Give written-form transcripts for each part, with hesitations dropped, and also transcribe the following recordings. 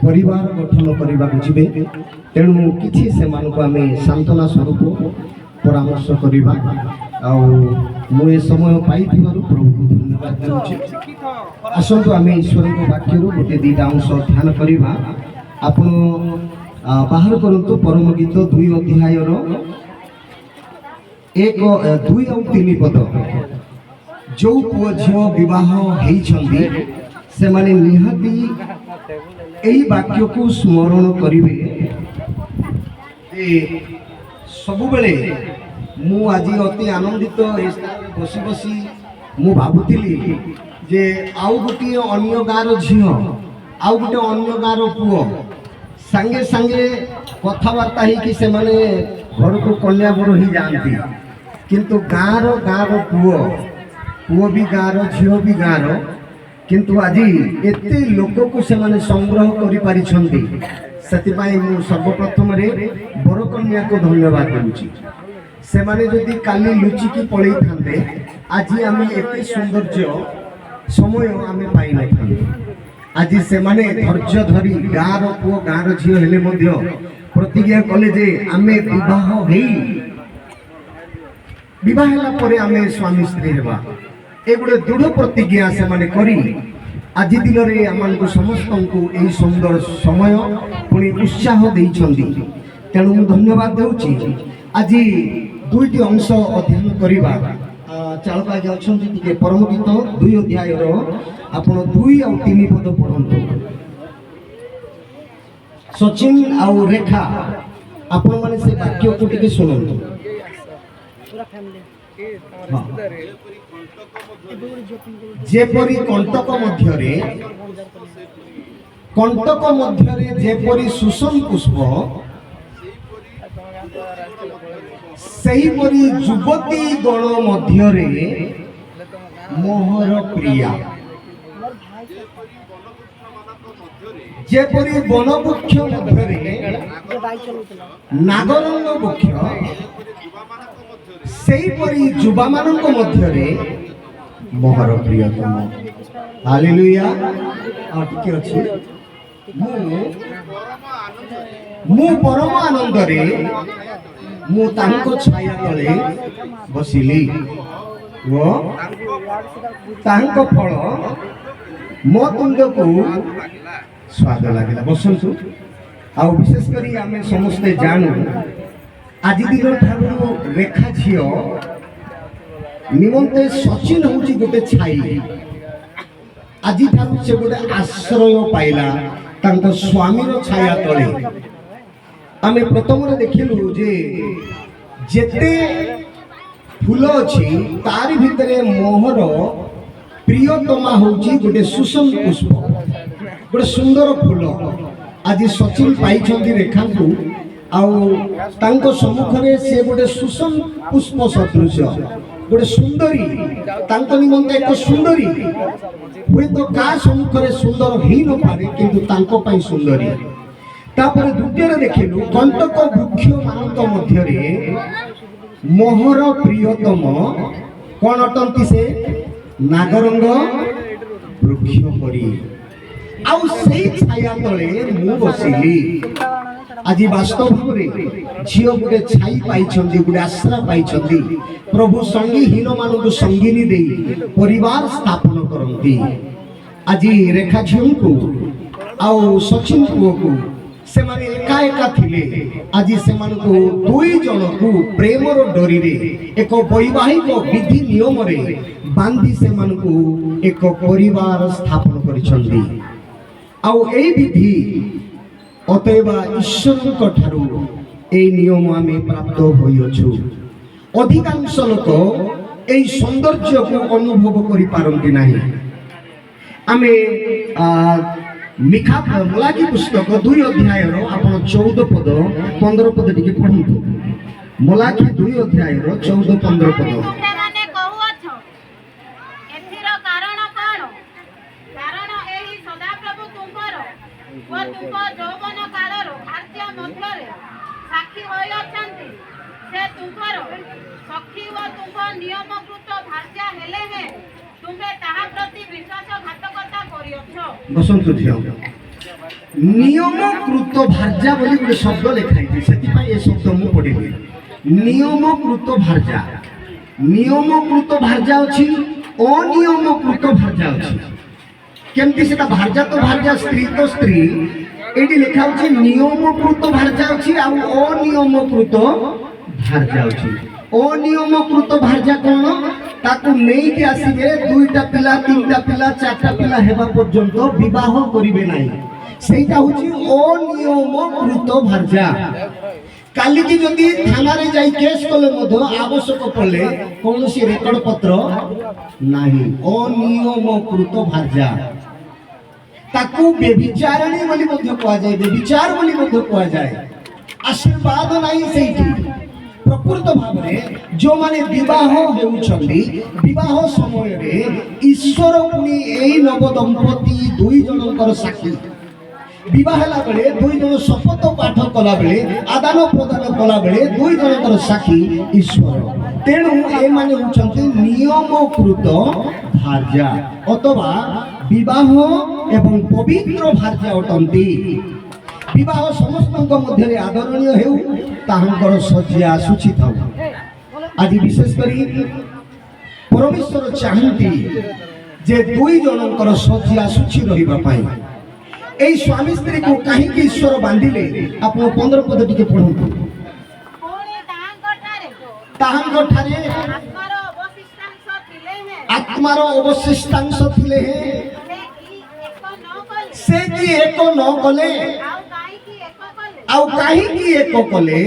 परिवार गठन करने जी तेणु कि आम सांत्वना स्वरूप परामर्श करवा मुझे समय पाई प्रभु को धन्यवाद दूसरी। आसतु आम ईश्वर वाक्य गोटे दीटा अंश ध्यान करवा। आप बाहर करतु परम गीत 2 अध्याय 1 2 और 3 पद। जो पुओ झील विवाह होइछंदी से माने निहाती यही वाक्य को स्मरण करेंगे। सब बेले मु आज अति आनंदित बसी बसी मु भावुली जे आउ गोटे अन्य गाँव झील आउ गोटे अन्य गाँव पुओ सांगे सांगे कथबार्ता ही से माने घर को कन्या बर ही जाती किंतु गाँव पुओ पुओ भी गाँव झील भी गाँव किंतु आज एते लोक को से माने संग्रह करि पारिछंती सेतिपाई मु सर्वप्रथम रे बरकन्या को धन्यवाद देउची। से माने जदि काली लुचि की पळै थांते आज आमे एते सौंदर्य समय आमे पाई नै थांते। आज से माने धैर्य धरी गाँव पुओ गाँव झियो हेले मध्य प्रतिज्ञा कले जे आमे विवाह होला परे आमे स्वामी स्त्री हेबा ए गुडे दृढ़ प्रतिज्ञा से माने करी आज दिन रे आमको समस्त को यही सुंदर समय पुणी उत्साह देइछंदी। तेणु मु धन्यवाद देउची। आज 2टी अंश अध्ययन करवा चालका जाउछंती टिके परम गीत 2 अध्याय आपण 2 और 3 पद पढ़ंतु। सचिन और रेखा आपण माने से वाक्य को टिके सुनंतु। जेपरी कंटक मध्यरे जेपरी सुषम पुष्प सेहीपरि युवती गण मध्यरे मोहर प्रिया। जेपरी वनवृक्ष मध्यरे नागरंग वृक्ष सेहीपरि युवा मानक मध्यरे मोहर प्रियतम। हालेलुया। टिके अछि मु परम आनंद रे मु तांको छाया तले बसिली वो तांको फल मो तुंग को स्वाद लागला। बसंतु आ विशेष करी आमे समस्ते जानू आज दिन ठारू रेखा झियो निमंते सचिन होची गोटे छाई आज ठारू से गोटे आश्रय पाइला तांको स्वामीर छाया तले। आमे प्रथम रे देखिलु जे जेते फूल अछि तारि भितरे मोहर प्रियतमा होची गोटे सुषम पुष्प गोटे सुंदर फूल। आज सचिन पाइछंती रेखा को आउ तांको सम्मुखरे से गोटे सुषम पुष्प सदृश गोटे सुंदरी तांको निमंते एक सुंदरी हुए तो का सम्मुखरे सुंदर ही न पारे किंतु तांको पई सुंदरी। तापर द्वितीय रे देखिलु कंटक वृक्ष मानक मध्यरे मोहर प्रियतम कोन अटंती से नागरंग वृक्ष परी आउ सेई छाया तले मु बसिली। आज वास्तव भाव झील गोटे छाई पाई गोटे आश्रा पाई प्रभु संगीहीन मान संगिनी दे परिवार स्थापन करती। आज रेखा झील को आउ सचिन पुओ को से माने एका एका थिले आज से मानको 2 जन को प्रेमर डोरी रे एक वैवाहिक विधि नियम रे बांधी से मानको एक परिवार स्थापन करिसंदी। आउ एई विधि अतएव ईश्वर ठारू ए नियम आमे प्राप्त होइछु। अधिकांश लोक ए सौंदर्य को अनुभव करि पारंती नाही। आमे मिखा मलाकी पुस्तक 2 अध्याय आपण 14 पद 15 पद टिके पढंतु। मलाकी 2 अध्याय 14 15 पद। बसंत झील नियमकृत भार्या बोली गोटे शब्द लिखाई से ए शब्द मुझे पढ़ी नियमकृत भार्या नियमकृत भार्या अच्छी अनियमकृत भार्या अच्छी केमती से भार्या तो भार्या स्त्री तो स्त्री ये लिखा हो नियमकृत भार्या अच्छी अनियमकृत भार्या अच्छी अनियमकृत भार्या कौन ताकू नहीं के आसीबे दुईटा पिला तीनटा पिला चारटा पिला हेबा पर्यंत विवाह करिवे नाही सेटा होची अनियमकृत भार्या काली की जदि थाना रे जाई केस कले मधो आवश्यक पड़ले कोनोसी रेकर्ड पत्र नाही अनियमकृत भार्या ताकू व्यभिचारिणी बोली मध्य कहा जाए व्यभिचार बोली मध्य कहा जाए आशीर्वाद नाही सेठी प्रकृत भाव में जो माने विवाह हेउछंदी विवाह समय रे ईश्वर पुनी एई नव दंपति दुई जनकर साक्षी विवाह हला बेले दुई जन शपथ पाठ कला बेले आदान प्रदान कला बेले दुई जनकर साक्षी ईश्वर तेणु ए माने होछंती नियमकृत भार्या अथवा विवाह एवं पवित्र भार्या अटंती विवाह समस्त मध्य आदरणीय हेउ ताहंकर सज्जा सूची था आज विशेष करी परमेश्वर चाहती जे दुई जनकर सज्जा सूची रहिबा पाई एई स्वामी स्त्री को कहीं के ईश्वर बांधिले आपण 15 पद टिके पढंतु ताहंकर ठारे आत्मार अवशिष्टांश थिले हे से की एको न कले आउ काहे की एको कले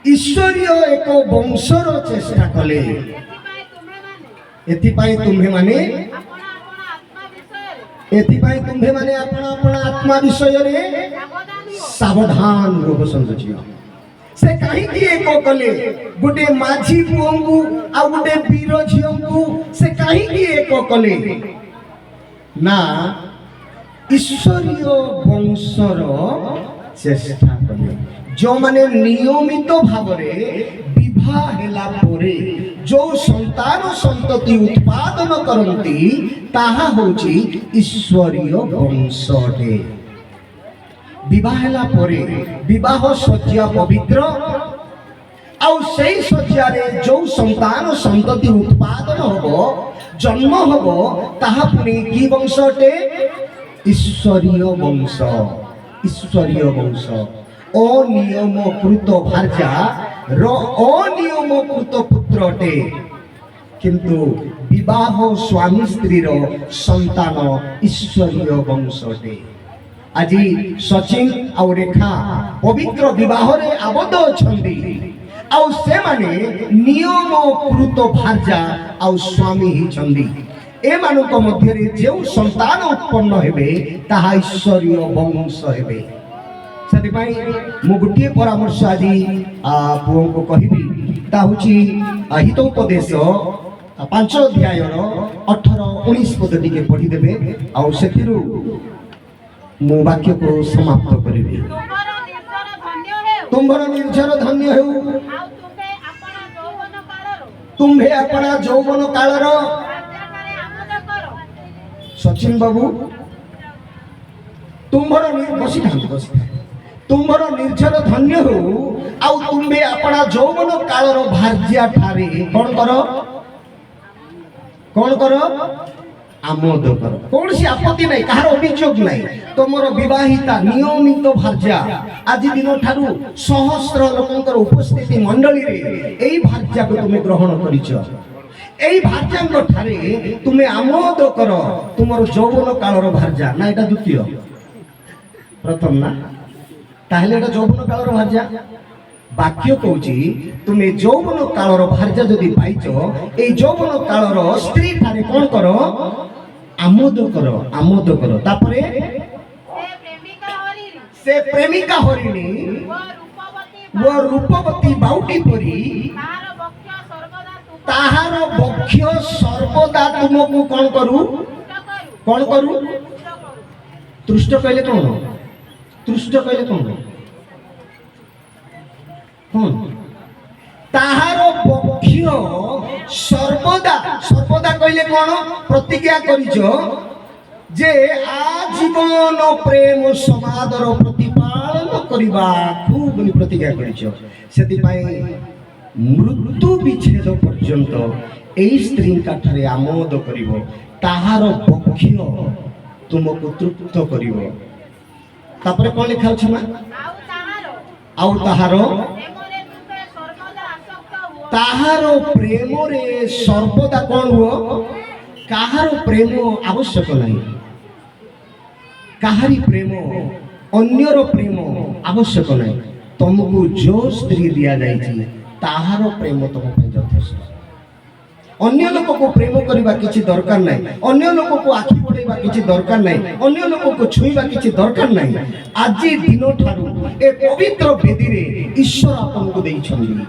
ईश्वरीय एक वंशर चेष्टा कले एथिपाई तुम्हे माने अपना आत्मा विषय रे सावधान रोग संजोचियो से काहे की एको कले गुटे माझी पुओंगु आ गुटे वीर झियोंगु से काहे की एको कले ना ईश्वरीय वंशर चेष्टा कले जो माने नियमित भाव विवाह हेला परे जो संतान संतति उत्पादन करती ताहा होची ईश्वरीय वंशटे विवाह हेला परे विवाह सज्जा पवित्र आउ सेई सज्जा रे जो संतान संतति उत्पादन होबो जन्म होबो ताहा पुनी की वंशटे ईश्वरीय वंश अनियमकृत भार्या रो अनियमकृत पुत्रटे किंतु विवाह स्वामी स्त्री रो संतान ईश्वरीय वंशटे आज सचिन और रेखा पवित्र विवाह रे आबद्ध अछंदी आउ से माने नियमकृत भार्या आउ स्वामी ही छंदी ए मानक मध्य रे जो संतान उत्पन्न हेबे ताहा ईश्वरीय वंश हेबे सती भाई मु गुटिए परामर्श आज पुओ को कहिबी ता होची हितोपदेश 5 अध्याय 18-19 पद टिके पढ़ी देबे आ सेतिरु मु वाक्य को समाप्त करिबी तुम्हारा निर्जर धन्य हेउ तुम्हे अपना यौवन कालर सचिन बाबू तुम्हारा निर्जर धन्य हो आउ तुम्हे अपना यौवन कालर भार्या ठारे कौन करो आमोद करो कौन सी आपत्ति नहीं कहार अभियोग नहीं तुमर विवाहिता नियमित भार्या आज दिन ठारू सहस्र लोकंकर उपस्थिति मंडली रे एई भार्या को तुम ग्रहण करिछ एई भार्या ठारे तुम आमोद कर तुमर यौवन कालर भार्या ना एटा द्वितीय प्रथम ना ताहले एटा यौवन कालर भार्या वाक्य कहूची तुम यौवन कालर भार्या जदि पाइछ ए यौवन कालर स्त्री ठारे कौन करो आमोद करो तापरे से प्रेमिका हरिणी वो रूपवती बाउटी परी ताहार बक्ष सर्वदा तुमको कौन करू तुष्ट कहले कौन ताहार बक्ष सर्वदा कहले कौन प्रतिज्ञा करिछो जे आजीवन प्रेम समादर प्रतिपालन करवा खूब प्रतिज्ञा कर मृत्यु विच्छेद पर्यंत एई स्त्री काठरे आमोद करिवो ताहार बक्ष्य तुमको तृप्त करिवो। तापरे कोन लिखा अछि ना आउ ताहारो प्रेम रे सर्वदा कोन हो काहारो प्रेम आवश्यक नहीं काहारी प्रेम अन्यर प्रेम आवश्यक नहीं तुमको जो स्त्री दिया जाइछि ताहारो प्रेम तुम यथेष्ट। अन्य लोक को प्रेम करवा किसी दरकार नहीं अन्य लोक को आखि बढ़ेवा किसी दरकार नहीं अन्य लोक को छुईवा किसी दरकार नहीं। आज दिन ठारू ए पवित्र वेदी रे ईश्वर आपनको देइछन्ती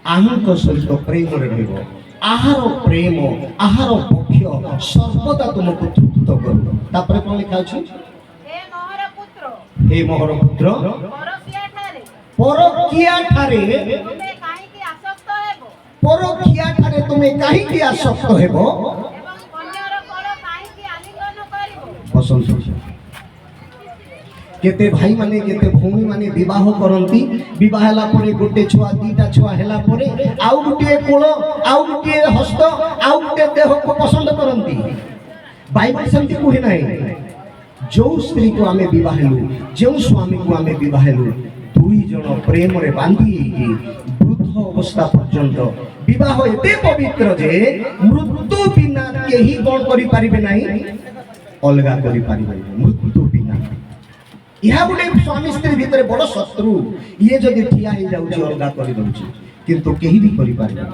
आहांक सहित प्रेम रे रहइबो आहार प्रेम आहार पक्ष सर्वदा तुमको तृप्त करू। तापर कोन लिखा अछि हे मोहर पुत्र परकिया ठारे तुमे काहे की आसक्त हेबो पसंद केते भाई माने केते भौणी माने विवाह करंती विवाह हला परे गोटे छुआ दीटा छुआ हला परे आउ गोटे कोळ आउ गोटे हस्त आउ गोटे देह को पसंद करंती। बाइबल सेमती कहे नाही जो स्त्री को आमे विवाह हेलु जो स्वामी को आमे विवाह हेलु दुई जण प्रेम रे बांधी वृद्ध अवस्था पर्यंत विवाह एते पवित्र जे मृत्यु बिना केही कोन करि परिबे नाही अलगा करि परिबे मृत्यु बिना। यह गोटे स्वामी स्त्री भितर बड़ शत्रु ये जदि ठिया हो जाउची अलगा करि दउची किंतु केही भी करि पारे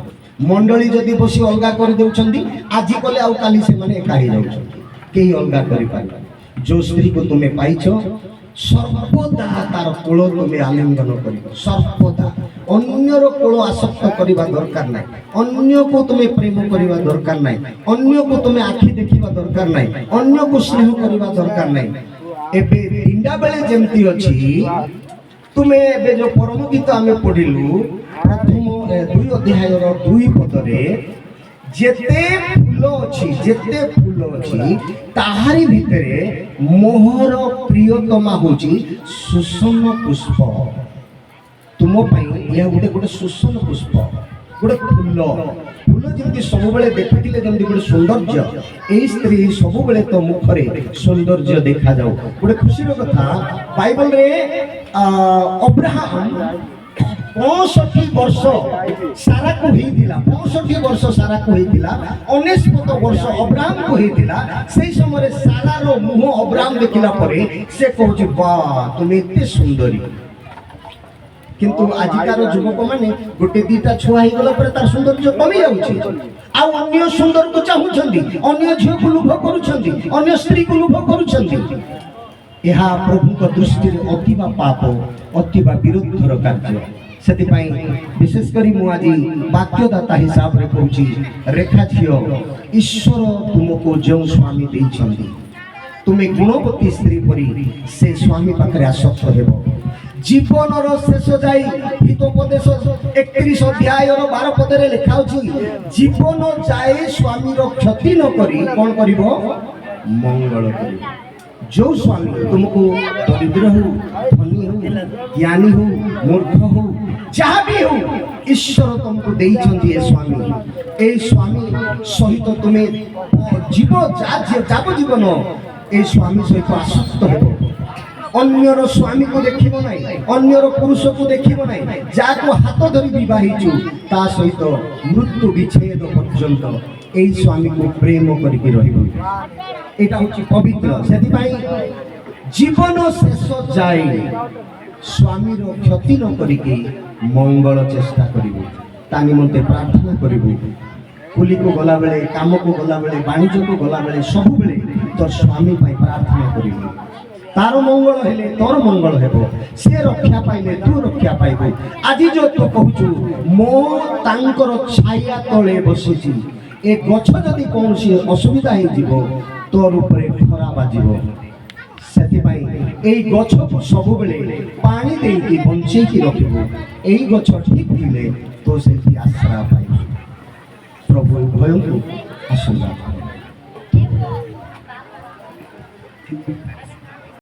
मंडली जदि बसी अलगा करि दउचंदी आजि कले आउ काली से माने एका हो जाउचंदी केही अलगा करि पारे। जो स्त्री को तुमे पाइछो सर्वदा तार कोळ तुमे आलिंगन करिवो सर्वदा अन्यर कोळ आसक्त करिवा दरकार नाही अन्य को तुमे प्रेम करिवा दरकार नाही अन्य को तुमे आखि देखिवा दरकार नाही अन्य को स्नेह करिवा दरकार नाही। एबे दिंडा बेले जेमती अछि तुमे एबे जो परम गीत आमे पढिलु प्रथम 2 अध्याय रो 2 पद रे जेते फूल अछि ताहारी भितरे मोहर प्रियतमा होची सुषम पुष्प तुम पई या गोटे सुषम पुष्प गोटे फूल जमी सब देखुले जमी गोटे सौंदर्य यही स्त्री सब तो मुखरे सौंदर्य देखा जाऊ। गोटे खुशी कथा बाइबल रे अब्राहम 65 वर्ष सारा को होइतिला 65 वर्ष सारा को होइतिला 19 वर्ष अब्राहम को होइतिला सेही समय सारा रो मुह अब्राहम देखिला परे से कहूची वाह तुम एते सुंदरी किंतु आजिकार युवक माने गोटे दीटा छुआ ही गला पर तार सौंदर्य कमी जाउची आ अन्य सुंदर को चाहुछंदी अन्य झियो को लोभ करूछंदी अन्य स्त्री को लोभ करूछंदी। यह प्रभु को दृष्टि अतिबा पाप अतिबा विरुद्धर कार्य सेति पई विशेष करी मु आज वाक्यदाता हिसाब रे कहूची रेखा झियो ईश्वर तुमको जो स्वामी देइछंदी तुमे गुणवती स्त्री परी से स्वामी पाखरे आसक्त हेबो। जीवन शेष जाई हितोपदेश 31 अध्याय 12 पदरे लिखा अछि जीवन जाए स्वामी रो क्षति न करी कोन करिवो मंगल करिवो। जो स्वामी तुमको दरिद्र हो धनी हो ज्ञानी हो मूर्ख हो जहाँ भी हो ईश्वर तुमको देइछंती ए स्वामी सहित तुमे जीव जीवन ए स्वामी सहित आसक्त हेबो। अन्यर स्वामी को देखिबो नाही अन्यर पुरुष को देखिबो नाही जाको हाथ धरी विवाहिचु ता सहित मृत्यु विच्छेद पर्यंत ए स्वामी को प्रेम करके रहिबो। एटा होची पवित्र सेति पई जीवन शेष जाए स्वामी रो क्षति न करिके मंगल चेष्टा करिबो ता निमंते प्रार्थना करिबो। कुली को गला बेले काम को गला बेले वाणिज्य को गला बेले सब बेले तोर स्वामी पई प्रार्थना करिबो तार मंगल हेले तोर मंगल हेबो से रक्षा पाइले तू रक्षा पाइबो। आज जो तू कहूचु मो तांकर छाया तले बसिची ए गछ जदि कोनसी असुविधा हे जीवो तोर ऊपर खरा बाजिबो सेति पई एई गछ को सब बेले पानी देकी बंचै की रखिबो एई गछ ठीक दिले तो सेति आश्रय पाइबो। प्रभु भयंकर आशीर्वाद।